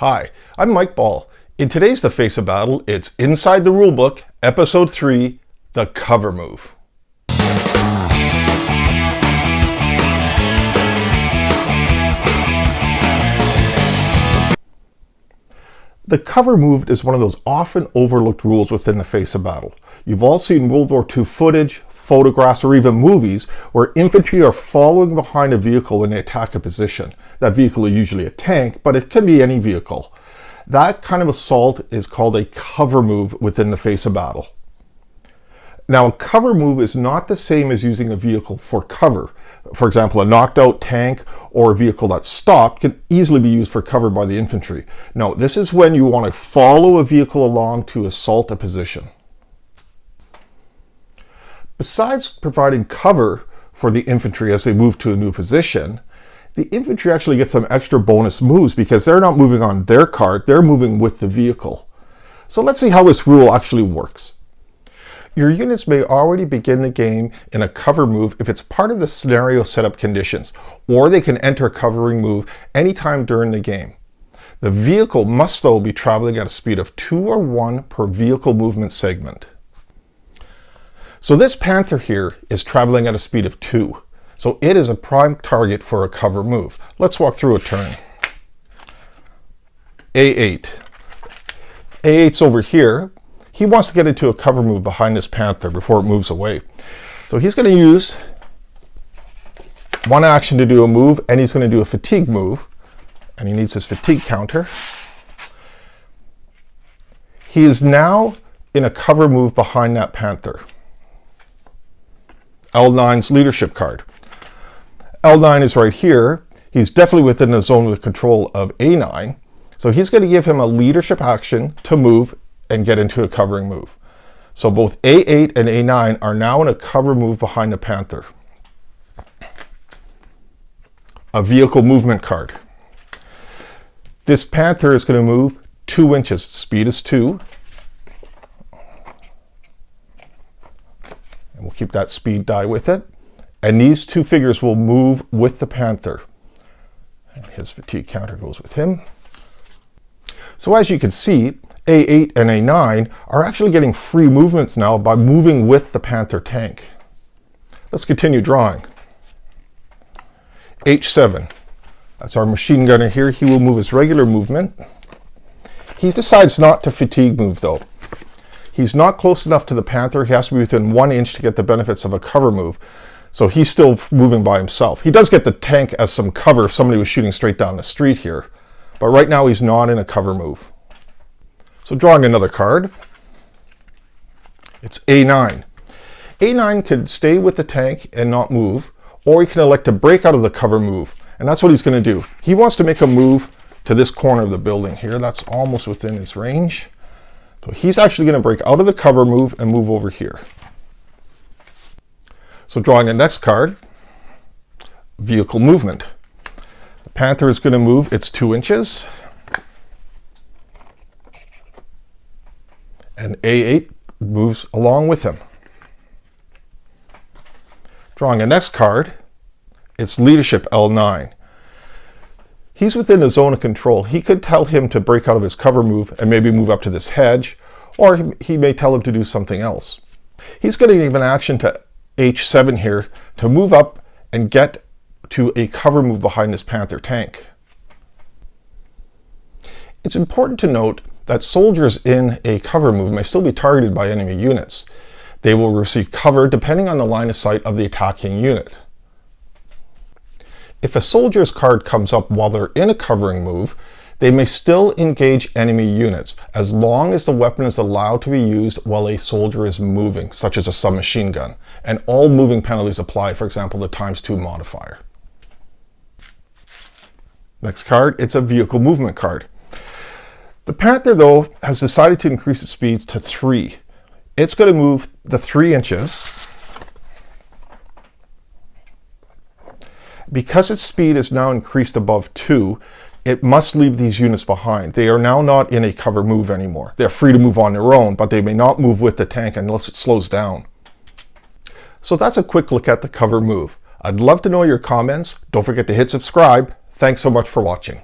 Hi, I'm Mike Ball. In today's The Face of Battle, it's Inside the Rulebook, Episode 3, The Cover Move. The cover move is one of those often overlooked rules within The Face of Battle. You've all seen World War II footage, photographs, or even movies where infantry are following behind a vehicle when they attack a position. That vehicle is usually a tank, but it can be any vehicle. That kind of assault is called a cover move within The Face of Battle. Now, a cover move is not the same as using a vehicle for cover. For example, a knocked out tank or a vehicle that's stopped can easily be used for cover by the infantry. No, this is when you want to follow a vehicle along to assault a position. Besides providing cover for the infantry as they move to a new position, the infantry actually get some extra bonus moves because they're not moving on their cart, they're moving with the vehicle. So let's see how this rule actually works. Your units may already begin the game in a cover move if it's part of the scenario setup conditions, or they can enter a covering move anytime during the game. The vehicle must though be traveling at a speed of 2 or 1 per vehicle movement segment. So this Panther here is traveling at a speed of 2. So it is a prime target for a cover move. Let's walk through a turn. A8. A8's over here. He wants to get into a cover move behind this Panther before it moves away. So he's going to use one action to do a move, and he's going to do a fatigue move. And he needs his fatigue counter. He is now in a cover move behind that Panther. L9's leadership card. L9 is right here. He's definitely within the zone of control of A9. So he's going to give him a leadership action to move and get into a covering move. So both A8 and A9 are now in a cover move behind the Panther. A vehicle movement card. This Panther is going to move 2 inches. Speed is 2. And we'll keep that speed die with it. And these 2 figures will move with the Panther. And his fatigue counter goes with him. So as you can see, A8 and A9 are actually getting free movements now by moving with the Panther tank. Let's continue drawing. H7. That's our machine gunner here. He will move his regular movement. He decides not to fatigue move though. He's not close enough to the Panther. He has to be within 1 inch to get the benefits of a cover move. So he's still moving by himself. He does get the tank as some cover if somebody was shooting straight down the street here. But right now he's not in a cover move. So drawing another card. It's A9. A9 could stay with the tank and not move, or he can elect to break out of the cover move. And that's what he's going to do. He wants to make a move to this corner of the building here. That's almost within his range. So he's actually going to break out of the cover move and move over here. So drawing the next card, vehicle movement. The Panther is going to move, it's 2 inches. And A8 moves along with him. Drawing the next card, it's leadership L9. He's within the zone of control. He could tell him to break out of his cover move and maybe move up to this hedge, or he may tell him to do something else. He's going to give an action to H7 here to move up and get to a cover move behind this Panther tank. It's important to note that soldiers in a cover move may still be targeted by enemy units. They will receive cover depending on the line of sight of the attacking unit. If a soldier's card comes up while they're in a covering move, they may still engage enemy units as long as the weapon is allowed to be used while a soldier is moving, such as a submachine gun. And all moving penalties apply, for example, the ×2 modifier. Next card, it's a vehicle movement card. The Panther, though, has decided to increase its speed to 3. It's going to move the 3 inches. Because its speed is now increased above 2, it must leave these units behind. They are now not in a cover move anymore. They're free to move on their own, but they may not move with the tank unless it slows down. So that's a quick look at the cover move. I'd love to know your comments. Don't forget to hit subscribe. Thanks so much for watching.